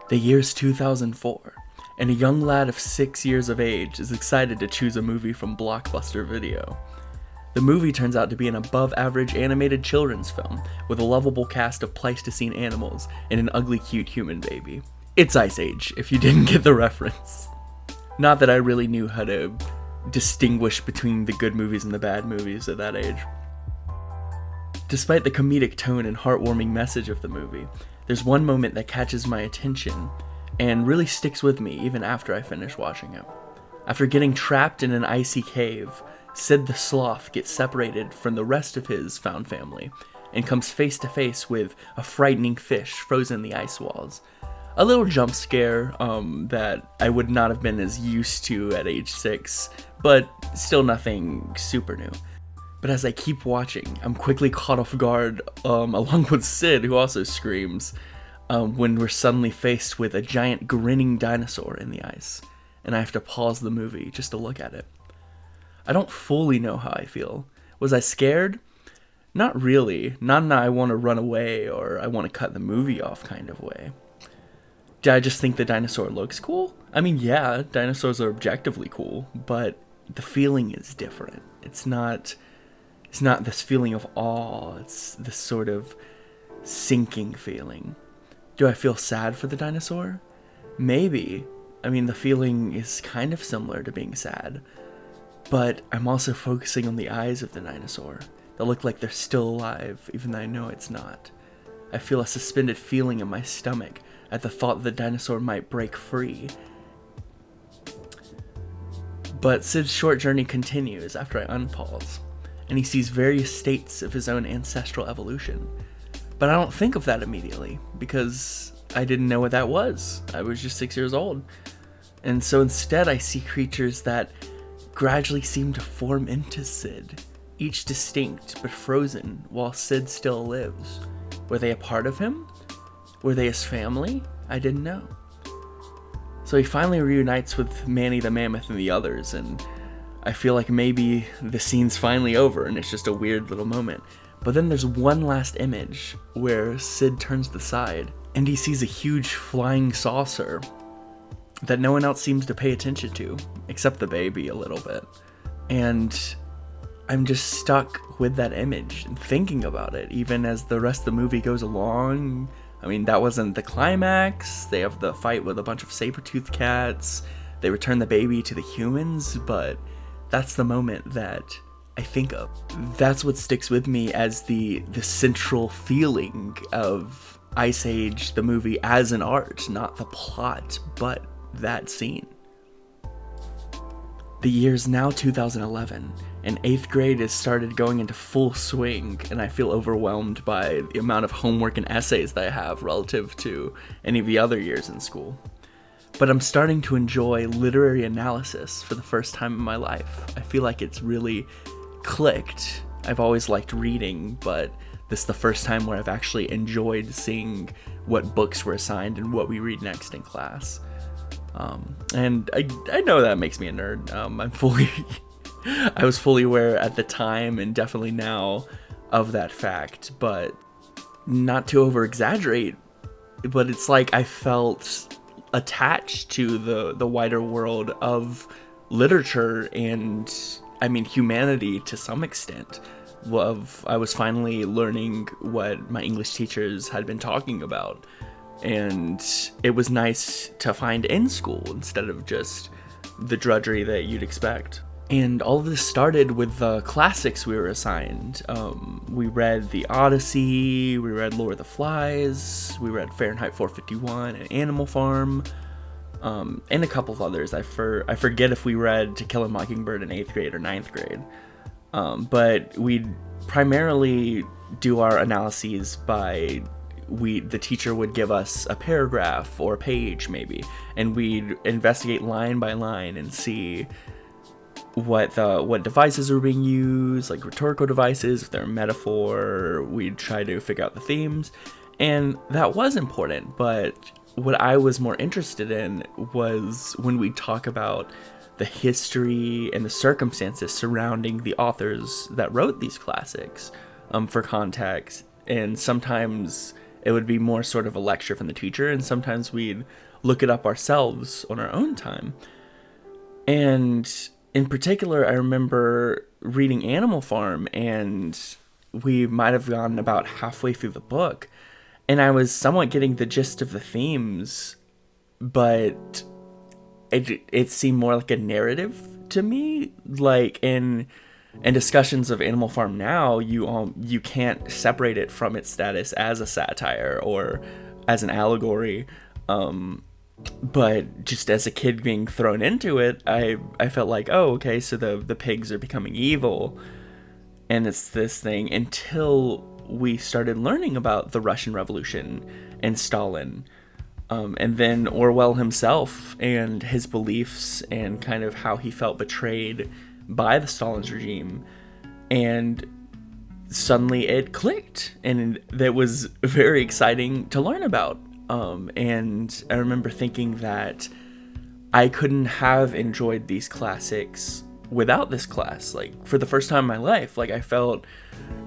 The year's 2004, and a young lad of 6 years of age is excited to choose a movie from Blockbuster Video. The movie turns out to be an above-average animated children's film with a lovable cast of Pleistocene animals and an ugly cute human baby. It's Ice Age, if you didn't get the reference. Not that I really knew how to distinguish between the good movies and the bad movies at that age. Despite the comedic tone and heartwarming message of the movie, there's one moment that catches my attention and really sticks with me even after I finish watching it. After getting trapped in an icy cave, Sid the Sloth gets separated from the rest of his found family and comes face to face with a frightening fish frozen in the ice walls. A little jump scare that I would not have been as used to at age 6, but still nothing super new. But as I keep watching, I'm quickly caught off guard, along with Sid, who also screams, when we're suddenly faced with a giant grinning dinosaur in the ice, and I have to pause the movie just to look at it. I don't fully know how I feel. Was I scared? Not really. Not in a I want to run away or I want to cut the movie off kind of way. Did I just think the dinosaur looks cool? I mean, yeah, dinosaurs are objectively cool, but the feeling is different. It's not this feeling of awe, it's this sort of sinking feeling. Do I feel sad for the dinosaur? Maybe. I mean, the feeling is kind of similar to being sad. But I'm also focusing on the eyes of the dinosaur that look like they're still alive, even though I know it's not. I feel a suspended feeling in my stomach at the thought the dinosaur might break free. But Sid's short journey continues after I unpause, and he sees various states of his own ancestral evolution. But I don't think of that immediately, because I didn't know what that was. I was just 6 years old. And so instead I see creatures that gradually seem to form into Sid, each distinct but frozen while Sid still lives. Were they a part of him? Were they his family? I didn't know. So he finally reunites with Manny the Mammoth and the others, and I feel like maybe the scene's finally over and it's just a weird little moment. But then there's one last image where Sid turns the side and he sees a huge flying saucer that no one else seems to pay attention to, except the baby a little bit. And I'm just stuck with that image and thinking about it, even as the rest of the movie goes along. I mean, that wasn't the climax. They have the fight with a bunch of saber-toothed cats. They return the baby to the humans, but that's the moment that I think of. That's what sticks with me as the central feeling of Ice Age, the movie, as an art, not the plot, but that scene. The year's now 2011, and 8th grade has started going into full swing, and I feel overwhelmed by the amount of homework and essays that I have relative to any of the other years in school. But I'm starting to enjoy literary analysis for the first time in my life. I feel like it's really clicked. I've always liked reading, but this is the first time where I've actually enjoyed seeing what books were assigned and what we read next in class. And I know that makes me a nerd. I was fully aware at the time and definitely now of that fact, but not to over exaggerate, but it's like I felt attached to the wider world of literature and, I mean, humanity to some extent. I was finally learning what my English teachers had been talking about. And it was nice to find in school instead of just the drudgery that you'd expect. And all of this started with the classics we were assigned. We read The Odyssey, we read Lord of the Flies, we read Fahrenheit 451 and Animal Farm, and a couple of others. I forget if we read To Kill a Mockingbird in 8th grade or 9th grade. But we'd primarily do our analyses by the teacher would give us a paragraph or a page maybe, and we'd investigate line by line and see what devices are being used, like rhetorical devices, if they're a metaphor. We'd try to figure out the themes, and that was important. But what I was more interested in was when we talk about the history and the circumstances surrounding the authors that wrote these classics, for context, and sometimes it would be more sort of a lecture from the teacher, and sometimes we'd look it up ourselves on our own time. And in particular, I remember reading Animal Farm, and we might have gone about halfway through the book, and I was somewhat getting the gist of the themes, but it seemed more like a narrative to me. Like in discussions of Animal Farm now, you can't separate it from its status as a satire or as an allegory. But just as a kid being thrown into it, I felt like, oh, okay, so the pigs are becoming evil, and it's this thing, until we started learning about the Russian Revolution and Stalin, and then Orwell himself and his beliefs and kind of how he felt betrayed by the Stalin's regime. And suddenly it clicked, and that was very exciting to learn about. And I remember thinking that I couldn't have enjoyed these classics without this class. Like, for the first time in my life, like, I felt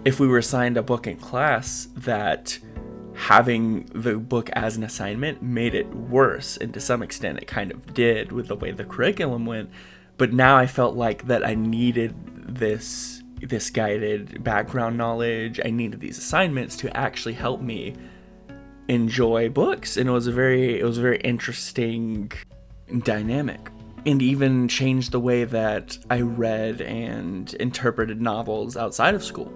if we were assigned a book in class, that having the book as an assignment made it worse, and to some extent it kind of did with the way the curriculum went. But now I felt like that I needed this guided background knowledge. I needed these assignments to actually help me enjoy books, and it was a very interesting dynamic, and even changed the way that I read and interpreted novels outside of school.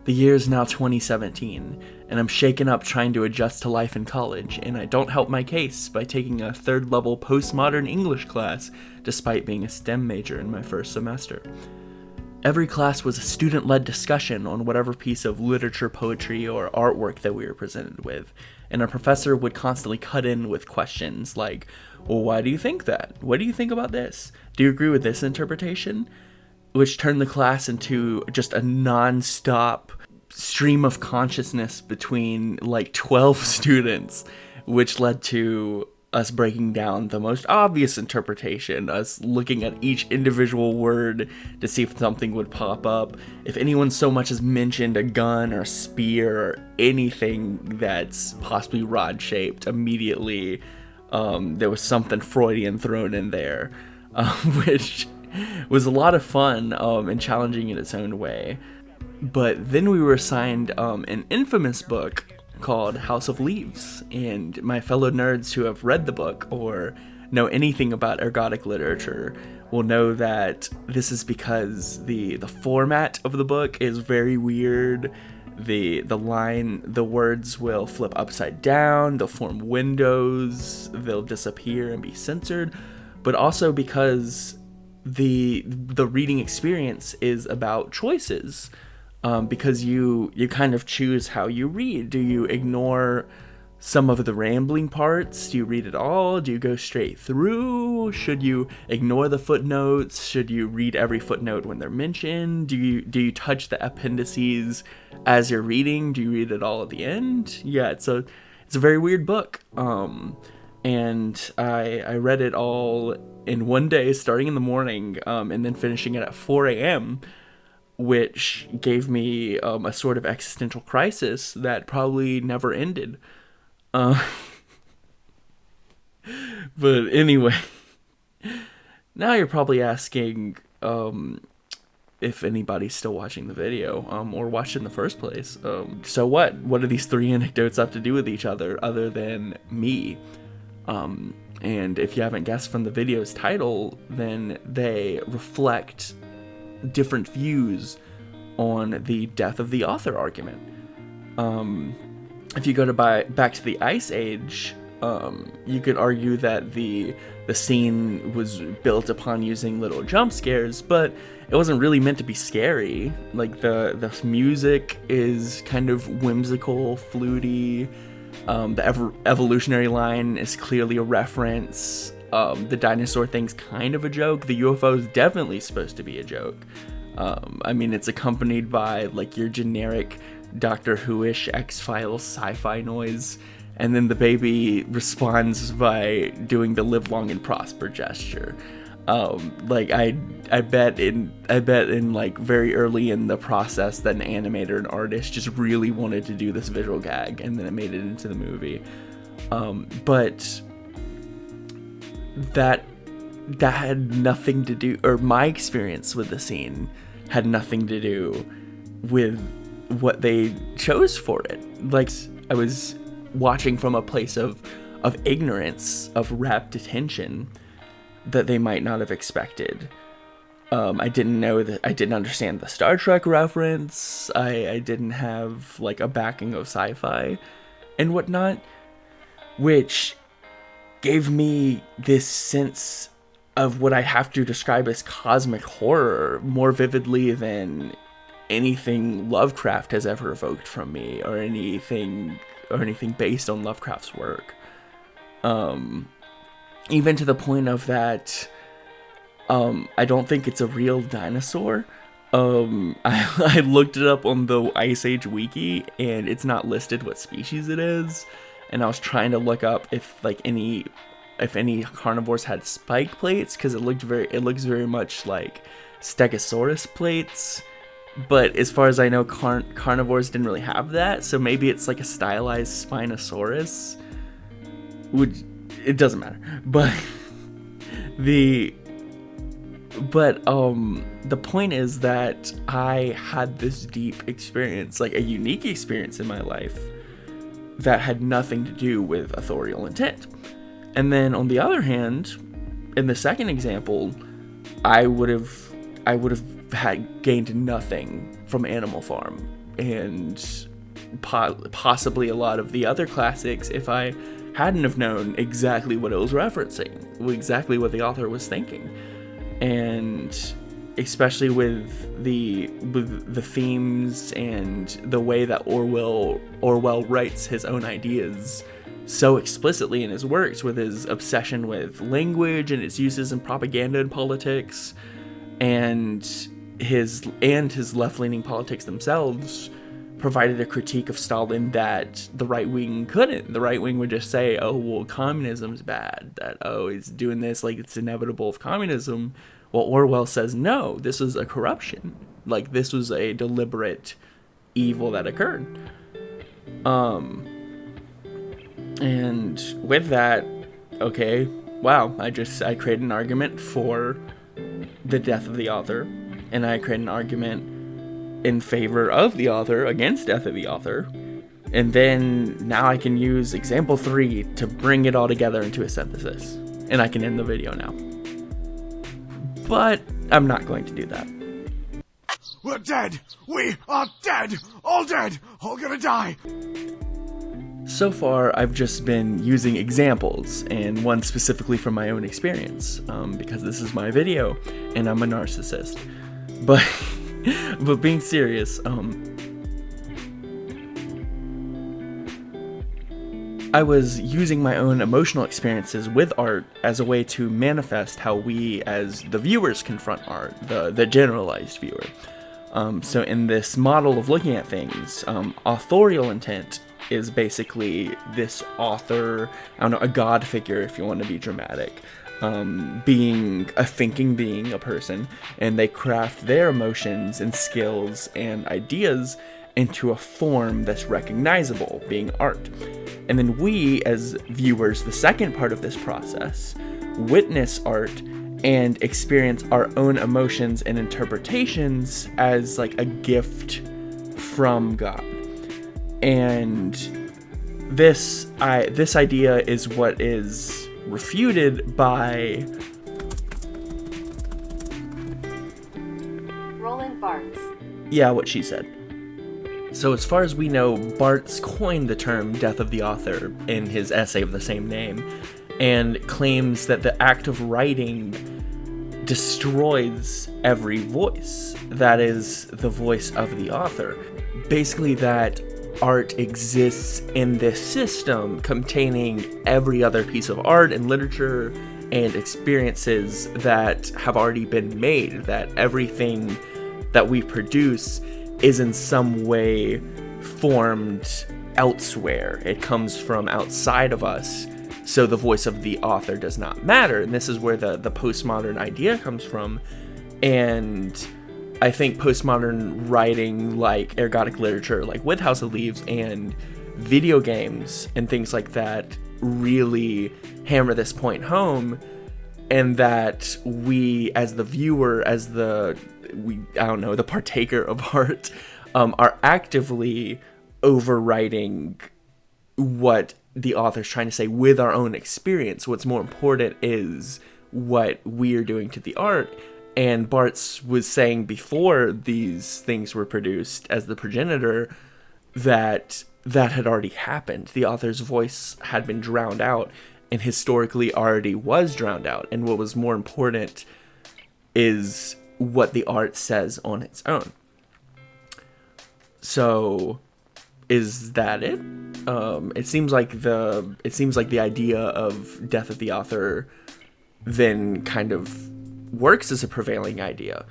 The year is now 2017, and I'm shaken up trying to adjust to life in college, and I don't help my case by taking a third-level postmodern English class, despite being a STEM major in my first semester. Every class was a student-led discussion on whatever piece of literature, poetry, or artwork that we were presented with, and our professor would constantly cut in with questions like, well, why do you think that? What do you think about this? Do you agree with this interpretation? Which turned the class into just a non-stop stream of consciousness between like 12 students, which led to us breaking down the most obvious interpretation, us looking at each individual word to see if something would pop up. If anyone so much as mentioned a gun or a spear or anything that's possibly rod-shaped, immediately there was something Freudian thrown in there, which was a lot of fun and challenging in its own way. But then we were assigned an infamous book called House of Leaves, and my fellow nerds who have read the book or know anything about ergodic literature will know that this is because the format of the book is very weird. The words will flip upside down, they'll form windows, they'll disappear and be censored, but also because the reading experience is about choices. Because you kind of choose how you read. Do you ignore some of the rambling parts? Do you read it all? Do you go straight through? Should you ignore the footnotes? Should you read every footnote when they're mentioned? Do you touch the appendices as you're reading? Do you read it all at the end? Yeah, it's a very weird book. And I read it all in one day, starting in the morning, and then finishing it at 4 a.m., which gave me a sort of existential crisis that probably never ended. But anyway, now you're probably asking if anybody's still watching the video, or watched it in the first place. So what? What do these three anecdotes have to do with each other than me? And if you haven't guessed from the video's title, then they reflect different views on the death of the author argument. If you go back to the Ice Age, you could argue that the scene was built upon using little jump scares, but it wasn't really meant to be scary. Like the music is kind of whimsical, fluty. The evolutionary line is clearly a reference. The dinosaur thing's kind of a joke. The UFO is definitely supposed to be a joke. I mean, it's accompanied by like your generic Doctor Who-ish X-Files sci-fi noise, and then the baby responds by doing the live long and prosper gesture. Like I bet in like very early in the process that an animator and artist just really wanted to do this visual gag, and then it made it into the movie. But that had nothing to do, or my experience with the scene had nothing to do with what they chose for it. Like, I was watching from a place of ignorance, of rapt attention that they might not have expected. I didn't understand the Star Trek reference. I didn't have like a backing of sci-fi and whatnot, which gave me this sense of what I have to describe as cosmic horror more vividly than anything Lovecraft has ever evoked from me, or anything based on Lovecraft's work. Even to the point of that, I don't think it's a real dinosaur. I looked it up on the Ice Age wiki, and it's not listed what species it is. And I was trying to look up if any carnivores had spike plates, because it looks very much like Stegosaurus plates. But as far as I know, carnivores didn't really have that, so maybe it's like a stylized Spinosaurus. It doesn't matter. But the point is that I had this deep experience, like a unique experience in my life, that had nothing to do with authorial intent. And then on the other hand, in the second example, I would have had gained nothing from Animal Farm and possibly a lot of the other classics if I hadn't have known exactly what it was referencing, exactly what the author was thinking. And especially with the themes and the way that Orwell writes his own ideas so explicitly in his works, with his obsession with language and its uses in propaganda and politics, and his left-leaning politics themselves provided a critique of Stalin that the right wing couldn't. The right wing would just say, oh, well, communism's bad, that, oh, he's doing this like it's inevitable of communism. Well, Orwell says, no, this was a corruption. Like, this was a deliberate evil that occurred. And with that, okay, wow, I created an argument for the death of the author, and I created an argument in favor of the author against death of the author, and then now I can use example 3 to bring it all together into a synthesis, and I can end the video now. But I'm not going to do that. We're dead! We are dead! All gonna die! So far, I've just been using examples, and one specifically from my own experience, because this is my video, and I'm a narcissist. But being serious, I was using my own emotional experiences with art as a way to manifest how we as the viewers confront art, the generalized viewer. So in this model of looking at things, authorial intent is basically this author, I don't know, a god figure if you want to be dramatic, being a thinking being, a person, and they craft their emotions and skills and ideas into a form that's recognizable, being art. And then we, as viewers, the second part of this process, witness art and experience our own emotions and interpretations as like a gift from God. And this idea is what is refuted by Roland Barthes. Yeah, what she said. So as far as we know, Barthes coined the term death of the author in his essay of the same name, and claims that the act of writing destroys every voice. That is the voice of the author. Basically, that art exists in this system containing every other piece of art and literature and experiences that have already been made, that everything that we produce is in some way formed elsewhere. It comes from outside of us so the voice of the author does not matter. And this is where the postmodern idea comes from. And I think postmodern writing, like ergodic literature, like with House of Leaves, and video games and things like that really hammer this point home, and that we, as the viewer, as the partaker of art, are actively overwriting what the author's trying to say with our own experience. What's more important is what we're doing to the art. And Barthes was saying before these things were produced as the progenitor that had already happened. The author's voice had been drowned out, and historically already was drowned out. And what was more important is what the art says on its own. So, is that it? It seems like the idea of death of the author then kind of works as a prevailing idea,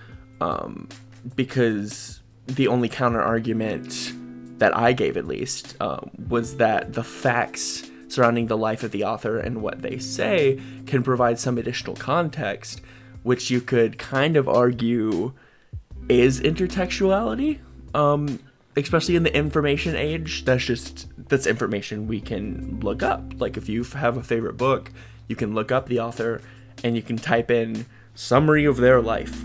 because the only counter argument that I gave, at least, was that the facts surrounding the life of the author and what they say can provide some additional context, which you could kind of argue is intertextuality, especially in the information age. That's information we can look up. Like, if you have a favorite book, you can look up the author and you can type in summary of their life,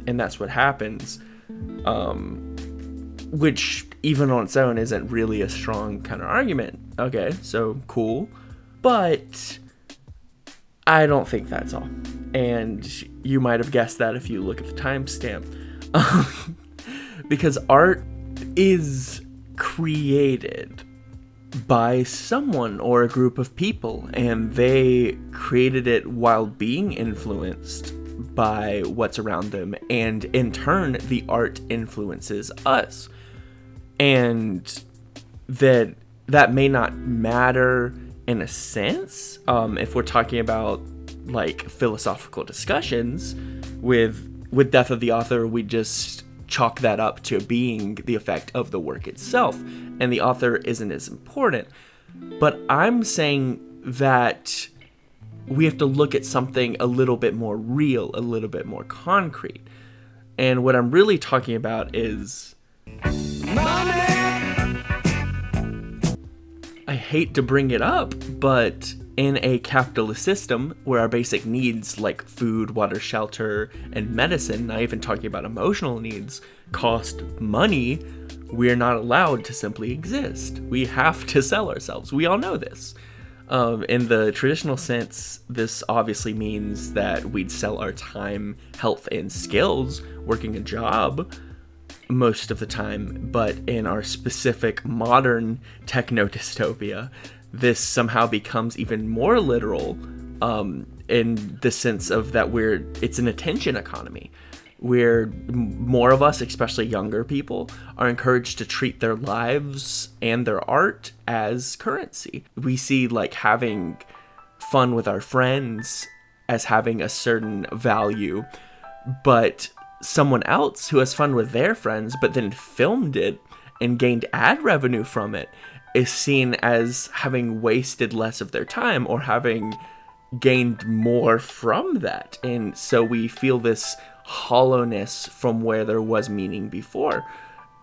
and that's what happens, which even on its own isn't really a strong counter argument. Okay, so cool, but I don't think that's all, and you might have guessed that if you look at the timestamp, because art is created by someone or a group of people, and they created it while being influenced by what's around them, and in turn the art influences us. And that may not matter in a sense, if we're talking about like philosophical discussions. With death of the author, we just chalk that up to being the effect of the work itself, and the author isn't as important. But I'm saying that we have to look at something a little bit more real, a little bit more concrete. And what I'm really talking about is money! I hate to bring it up, but in a capitalist system where our basic needs like food, water, shelter, and medicine, not even talking about emotional needs, cost money, we're not allowed to simply exist. We have to sell ourselves. We all know this. In the traditional sense, this obviously means that we'd sell our time, health, and skills working a job most of the time. But in our specific modern techno-dystopia, this somehow becomes even more literal, in the sense of that it's an attention economy, where more of us, especially younger people, are encouraged to treat their lives and their art as currency. We see like having fun with our friends as having a certain value, but someone else who has fun with their friends but then filmed it and gained ad revenue from it is seen as having wasted less of their time or having gained more from that. And so we feel this hollowness from where there was meaning before.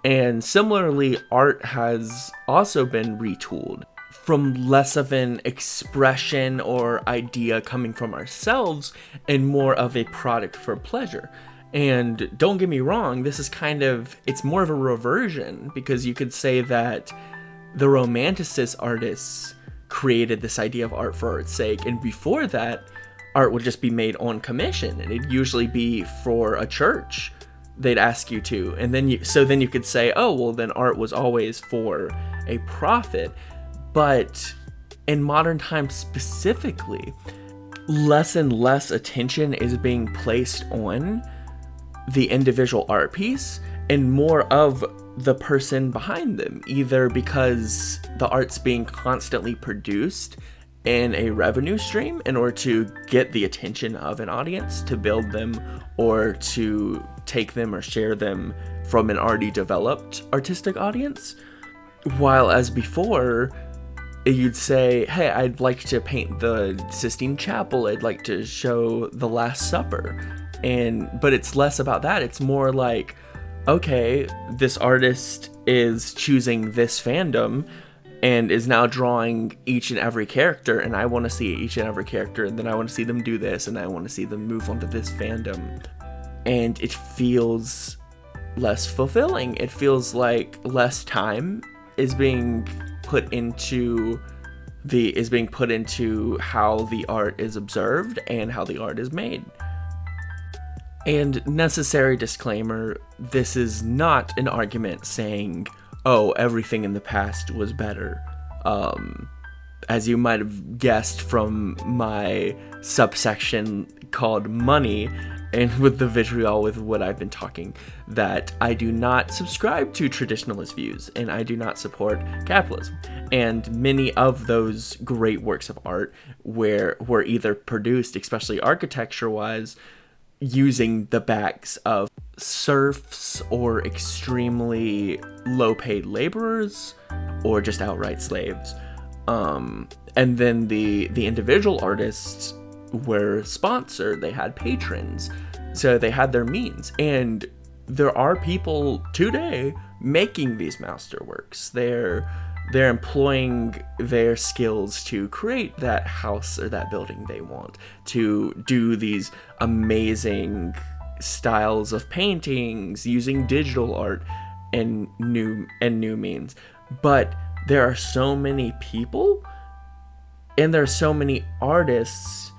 And similarly, art has also been retooled from less of an expression or idea coming from ourselves and more of a product for pleasure. And don't get me wrong, this is it's more of a reversion, because you could say that the Romanticist artists created this idea of art for art's sake, and before that, art would just be made on commission, and it'd usually be for a church. They'd ask you to, and then you could say, oh, well, then art was always for a profit. But in modern times specifically, less and less attention is being placed on the individual art piece and more of the person behind them, either because the art's being constantly produced in a revenue stream in order to get the attention of an audience, to build them, or to take them or share them from an already developed artistic audience. While as before, you'd say, hey, I'd like to paint the Sistine Chapel, I'd like to show the Last Supper. But it's less about that. It's more like, okay, this artist is choosing this fandom and is now drawing each and every character, and I want to see each and every character, and then I want to see them do this, and I want to see them move on to this fandom. And it feels less fulfilling. It feels like less time is being put into how the art is observed and how the art is made. And necessary disclaimer, this is not an argument saying, oh, everything in the past was better. As you might have guessed from my subsection called money, and with the vitriol with what I've been talking, that I do not subscribe to traditionalist views, and I do not support capitalism. And many of those great works of art were either produced, especially architecture-wise, using the backs of serfs or extremely low-paid laborers or just outright slaves. And then the individual artists were sponsored, they had patrons, so they had their means. And there are people today making these masterworks. They're employing their skills to create that house or that building they want, to do these amazing styles of paintings using digital art and new means. But there are so many people and there are so many artists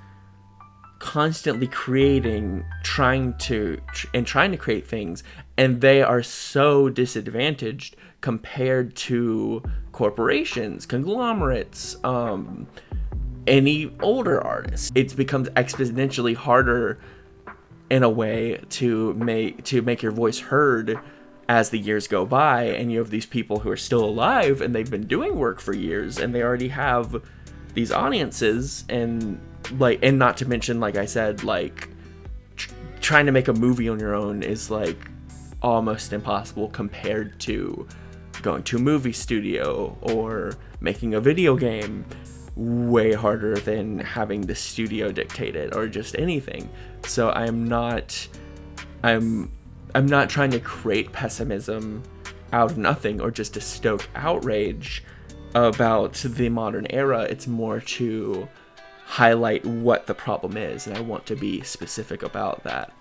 constantly creating, trying to create things, and they are so disadvantaged compared to corporations, conglomerates, any older artists. It becomes exponentially harder in a way to make your voice heard as the years go by, and you have these people who are still alive and they've been doing work for years and they already have these audiences, and not to mention, like I said, trying to make a movie on your own is almost impossible compared to going to a movie studio or making a video game. Way harder than having the studio dictate it or just anything. So I'm not trying to create pessimism out of nothing or just to stoke outrage about the modern era. It's more to highlight what the problem is, and I want to be specific about that.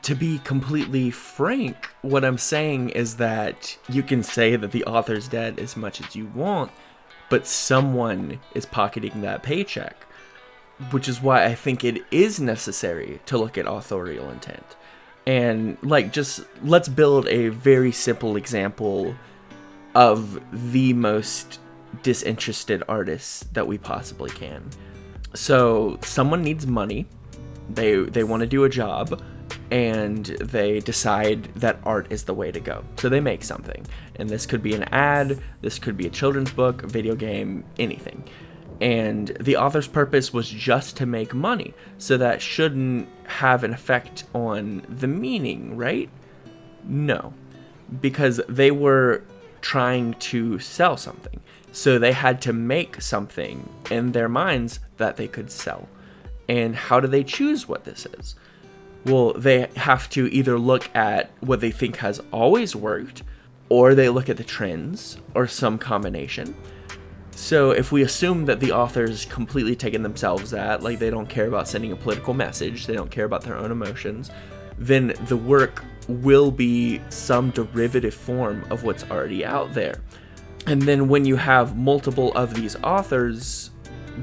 To be completely frank, what I'm saying is that you can say that the author's dead as much as you want, but someone is pocketing that paycheck, which is why I think it is necessary to look at authorial intent. And just let's build a very simple example of the most disinterested artists that we possibly can. So someone needs money, they want to do a job, and they decide that art is the way to go. So they make something, and this could be an ad, this could be a children's book, a video game, anything. And the author's purpose was just to make money, so that shouldn't have an effect on the meaning, right? No, because they were trying to sell something, so they had to make something in their minds that they could sell. And how do they choose what this is? Well, they have to either look at what they think has always worked, or they look at the trends, or some combination. So if we assume that the author's completely taken themselves at, they don't care about sending a political message, they don't care about their own emotions, then the work will be some derivative form of what's already out there. And then when you have multiple of these authors,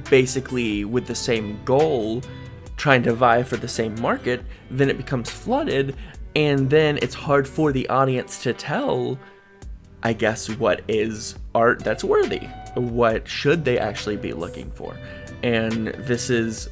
basically with the same goal, trying to vie for the same market, then it becomes flooded, and then it's hard for the audience to tell, I guess, what is art that's worthy. What should they actually be looking for? And this is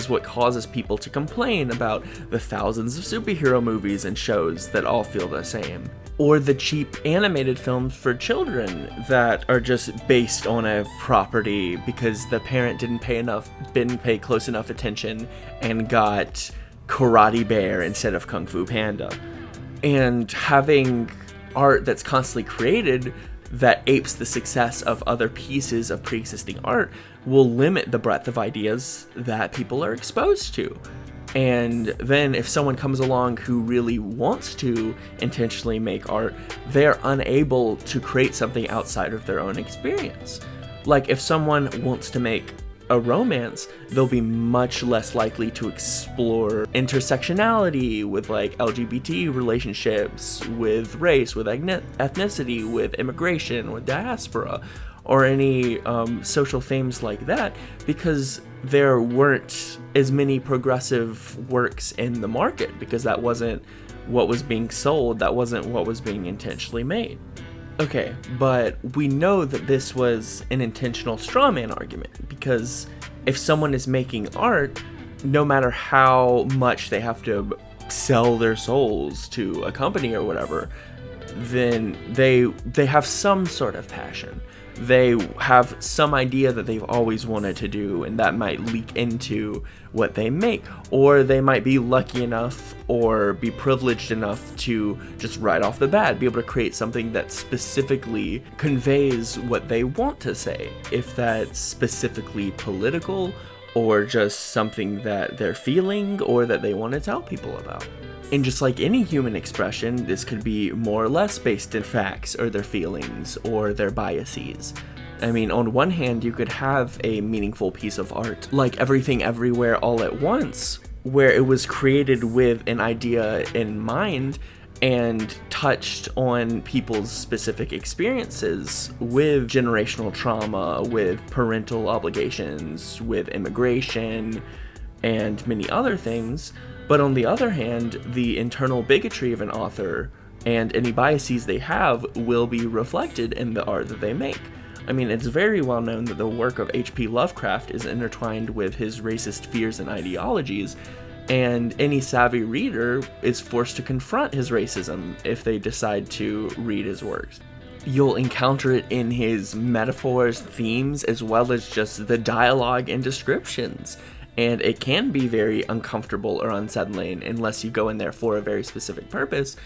what causes people to complain about the thousands of superhero movies and shows that all feel the same. Or the cheap animated films for children that are just based on a property because the parent didn't pay close enough attention and got Karate Bear instead of Kung Fu Panda. And having art that's constantly created that apes the success of other pieces of pre-existing art will limit the breadth of ideas that people are exposed to. And then if someone comes along who really wants to intentionally make art, they're unable to create something outside of their own experience. Like if someone wants to make a romance, they'll be much less likely to explore intersectionality with like LGBT relationships, with race, with ethnicity, with immigration, with diaspora, or any social themes like that, because there weren't as many progressive works in the market, because that wasn't what was being sold, that wasn't what was being intentionally made. Okay, but we know that this was an intentional straw man argument, because if someone is making art, no matter how much they have to sell their souls to a company or whatever, then they have some sort of passion. They have some idea that they've always wanted to do, and that might leak into what they make. Or they might be lucky enough or be privileged enough to just right off the bat be able to create something that specifically conveys what they want to say. If that's specifically political, or just something that they're feeling or that they want to tell people about. And just like any human expression, this could be more or less based in facts or their feelings or their biases. I mean, on one hand, you could have a meaningful piece of art, like Everything Everywhere All at Once, where it was created with an idea in mind and touched on people's specific experiences with generational trauma, with parental obligations, with immigration, and many other things. But on the other hand, the internal bigotry of an author and any biases they have will be reflected in the art that they make. I mean, it's very well known that the work of H.P. Lovecraft is intertwined with his racist fears and ideologies, and any savvy reader is forced to confront his racism if they decide to read his works. You'll encounter it in his metaphors, themes, as well as just the dialogue and descriptions. And it can be very uncomfortable or unsettling unless you go in there for a very specific purpose.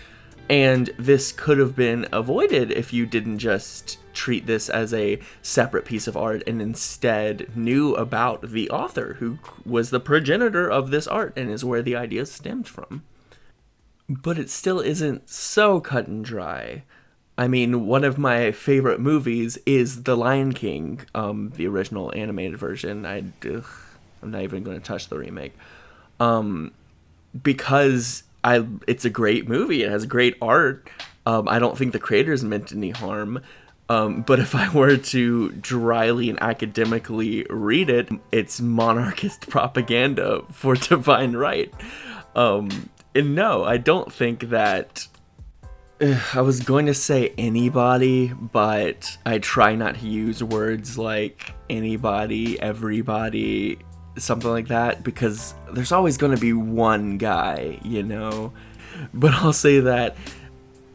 And this could have been avoided if you didn't just treat this as a separate piece of art and instead knew about the author who was the progenitor of this art and is where the idea stemmed from. But it still isn't so cut and dry. I mean, one of my favorite movies is The Lion King, the original animated version. I'm not even going to touch the remake. Because it's a great movie. It has great art. I don't think the creators meant any harm. But if I were to dryly and academically read it, it's monarchist propaganda for divine right. And no, I don't think that... I was going to say anybody, but I try not to use words like anybody, everybody, something like that, because there's always going to be one guy, you know? But I'll say that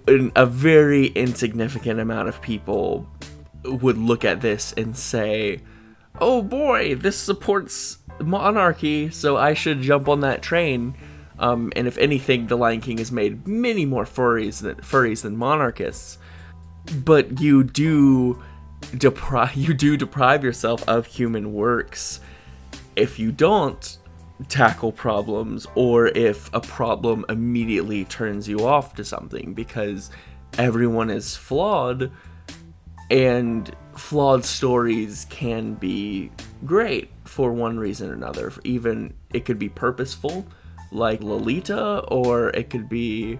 a very insignificant amount of people would look at this and say, oh boy, this supports monarchy, so I should jump on that train. And if anything, The Lion King has made many more furries than monarchists. But you do deprive yourself of human works if you don't tackle problems, or if a problem immediately turns you off to something, because everyone is flawed, and flawed stories can be great for one reason or another. Even it could be purposeful, like Lolita, or it could be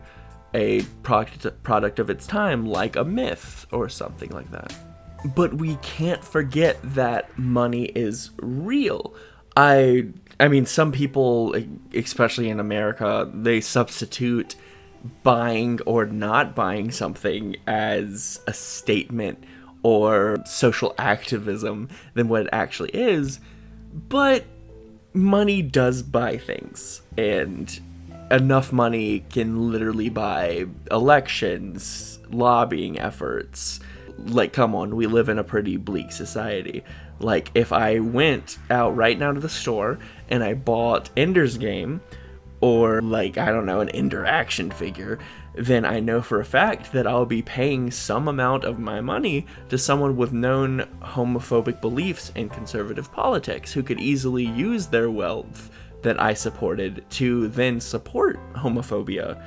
a product of its time, like a myth or something like that. But we can't forget that money is real. I mean, some people, especially in America, they substitute buying or not buying something as a statement or social activism than what it actually is. But money does buy things, and enough money can literally buy elections, lobbying efforts. Like, come on, we live in a pretty bleak society. Like, if I went out right now to the store and I bought Ender's Game, or, like, I don't know, an Ender action figure, then I know for a fact that I'll be paying some amount of my money to someone with known homophobic beliefs in conservative politics who could easily use their wealth that I supported to then support homophobia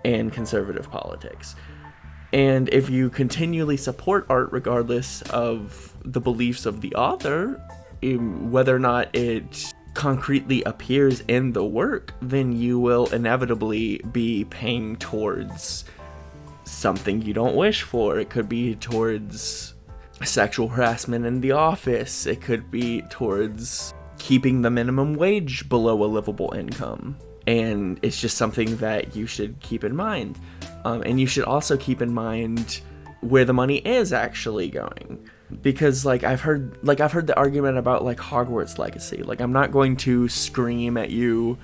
and conservative politics. And if you continually support art regardless of the beliefs of the author, whether or not it concretely appears in the work, then you will inevitably be paying towards something you don't wish for. It could be towards sexual harassment in the office. It could be towards keeping the minimum wage below a livable income. And it's just something that you should keep in mind. And you should also keep in mind where the money is actually going. Because I've heard the argument about Hogwarts Legacy. I'm not going to scream at you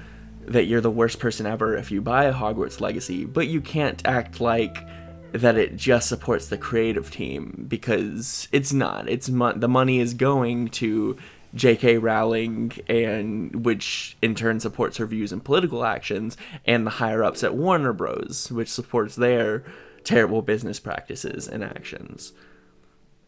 that you're the worst person ever if you buy a Hogwarts Legacy, but you can't act like that it just supports the creative team, because it's not. The money is going to J.K. Rowling, and which in turn supports her views and political actions, and the higher ups at Warner Bros., which supports their terrible business practices and actions.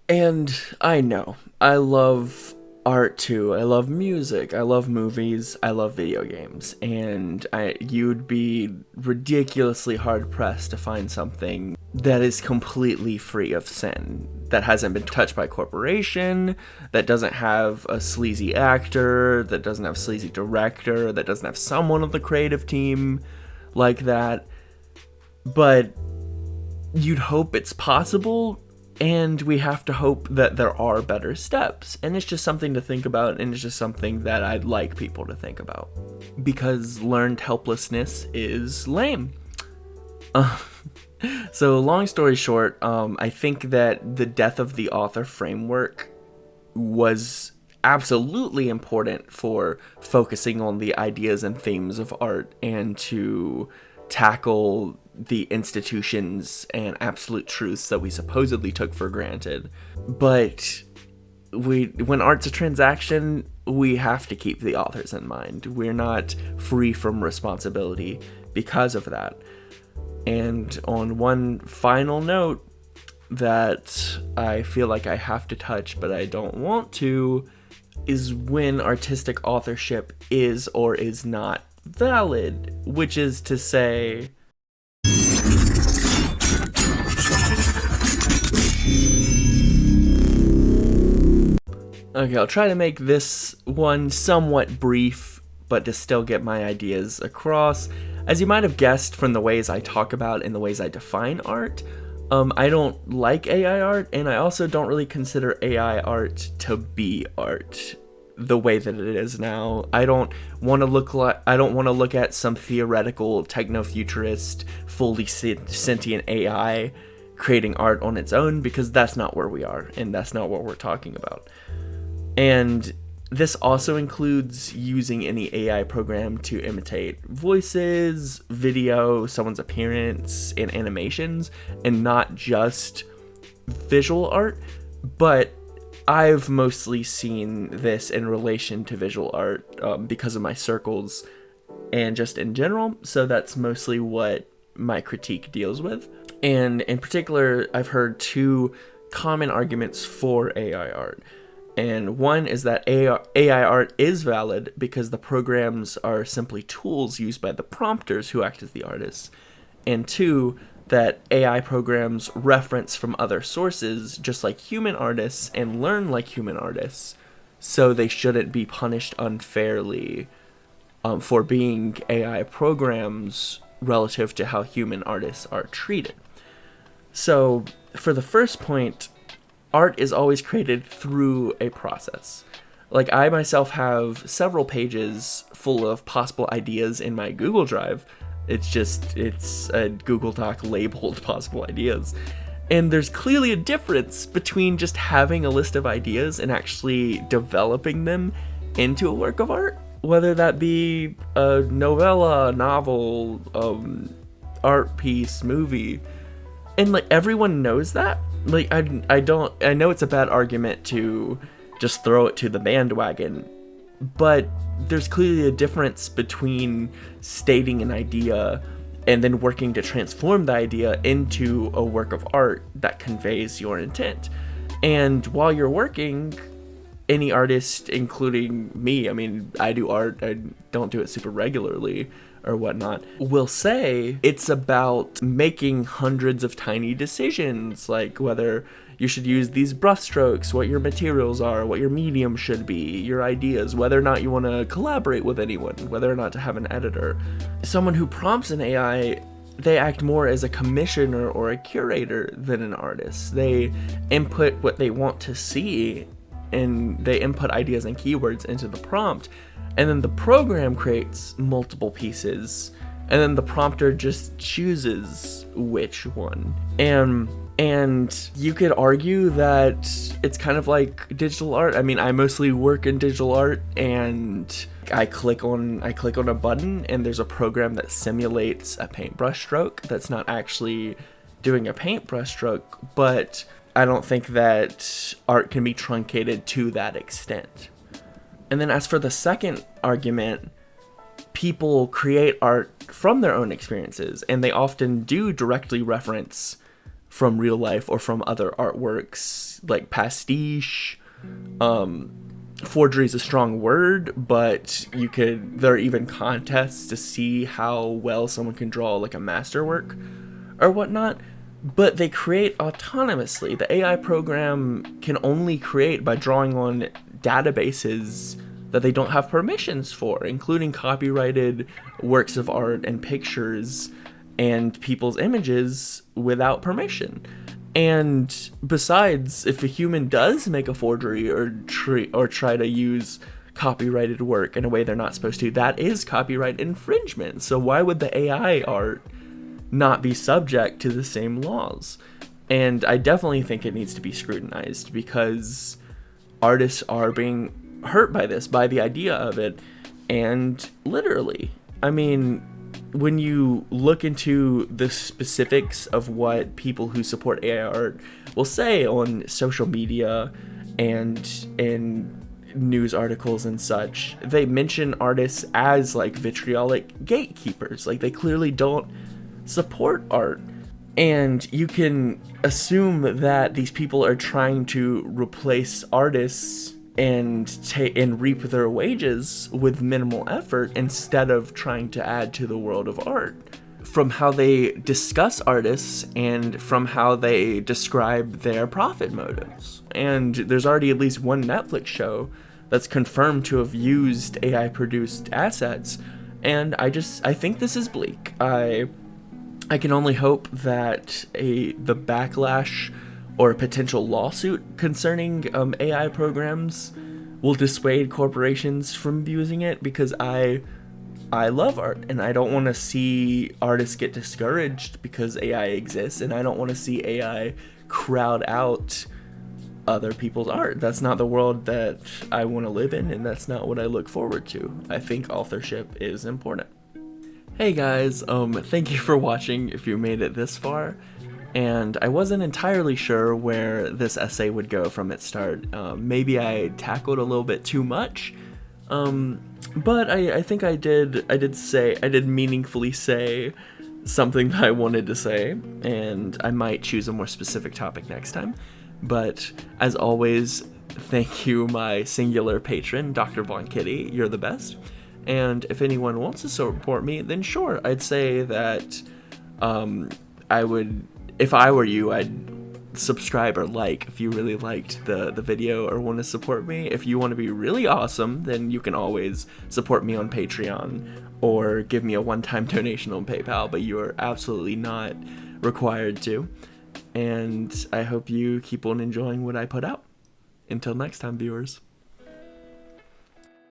And I know, I love art too. I love music, I love movies, I love video games, and you'd be ridiculously hard-pressed to find something that is completely free of sin, that hasn't been touched by corporation, that doesn't have a sleazy actor, that doesn't have a sleazy director, that doesn't have someone on the creative team like that. But you'd hope it's possible, and we have to hope that there are better steps. And it's just something to think about, and it's just something that I'd like people to think about. Because learned helplessness is lame. So long story short, I think that the death of the author framework was absolutely important for focusing on the ideas and themes of art, and to tackle the institutions and absolute truths that we supposedly took for granted. But when art's a transaction, we have to keep the authors in mind. We're not free from responsibility because of that. And on one final note that I feel like I have to touch but I don't want to, is when artistic authorship is or is not valid, which is to say, okay, I'll try to make this one somewhat brief, but to still get my ideas across. As you might have guessed from the ways I talk about and the ways I define art, I don't like AI art, and I also don't really consider AI art to be art the way that it is now. I don't want to look at some theoretical techno-futurist, fully sentient AI creating art on its own, because that's not where we are, and that's not what we're talking about. And this also includes using any AI program to imitate voices, video, someone's appearance, and animations, and not just visual art. But I've mostly seen this in relation to visual art because of my circles and just in general, so that's mostly what my critique deals with. And in particular, I've heard two common arguments for AI art. And one is that AI art is valid because the programs are simply tools used by the prompters who act as the artists. And two, that AI programs reference from other sources just like human artists and learn like human artists, so they shouldn't be punished unfairly for being AI programs relative to how human artists are treated. So for the first point, art is always created through a process. Like, I myself have several pages full of possible ideas in my Google Drive. It's a Google Doc labeled possible ideas. And there's clearly a difference between just having a list of ideas and actually developing them into a work of art. Whether that be a novella, novel, art piece, movie. And everyone knows that. I know it's a bad argument to just throw it to the bandwagon, but there's clearly a difference between stating an idea and then working to transform the idea into a work of art that conveys your intent. And while you're working, any artist, including me, I mean, I do art, I don't do it super regularly or whatnot, will say it's about making hundreds of tiny decisions, like whether you should use these brushstrokes, what your materials are, what your medium should be, your ideas, whether or not you want to collaborate with anyone, whether or not to have an editor. Someone who prompts an AI, they act more as a commissioner or a curator than an artist. They input what they want to see, and they input ideas and keywords into the prompt, and then the program creates multiple pieces, and then the prompter just chooses which one. And you could argue that it's kind of like digital art. I mean, I mostly work in digital art, and I click on a button and there's a program that simulates a paintbrush stroke that's not actually doing a paintbrush stroke, but I don't think that art can be truncated to that extent. And then as for the second argument, people create art from their own experiences, and they often do directly reference from real life or from other artworks, like pastiche. Forgery is a strong word, but there are even contests to see how well someone can draw like a masterwork or whatnot. But they create autonomously. The AI program can only create by drawing on databases that they don't have permissions for, including copyrighted works of art and pictures and people's images without permission. And besides, if a human does make a forgery or try to use copyrighted work in a way they're not supposed to, that is copyright infringement. So why would the AI art not be subject to the same laws? And I definitely think it needs to be scrutinized, because artists are being hurt by this, by the idea of it. And literally, I mean, when you look into the specifics of what people who support AI art will say on social media and in news articles and such, they mention artists as like vitriolic gatekeepers. Like, they clearly don't support art. And you can assume that these people are trying to replace artists and reap their wages with minimal effort, instead of trying to add to the world of art. From how they discuss artists and from how they describe their profit motives. And there's already at least one Netflix show that's confirmed to have used AI produced assets, and I think this is bleak. I can only hope that the backlash or a potential lawsuit concerning AI programs will dissuade corporations from using it, because I love art, and I don't want to see artists get discouraged because AI exists, and I don't want to see AI crowd out other people's art. That's not the world that I want to live in, and that's not what I look forward to. I think authorship is important. Hey guys, thank you for watching if you made it this far. And I wasn't entirely sure where this essay would go from its start. Maybe I tackled a little bit too much, but I think I did meaningfully say something that I wanted to say, and I might choose a more specific topic next time. But as always, thank you, my singular patron, Dr. Von Kitty. You're the best. And if anyone wants to support me, then sure, I'd say that if I were you, I'd subscribe or like if you really liked the video or want to support me. If you want to be really awesome, then you can always support me on Patreon or give me a one-time donation on PayPal, but you are absolutely not required to. And I hope you keep on enjoying what I put out. Until next time, viewers.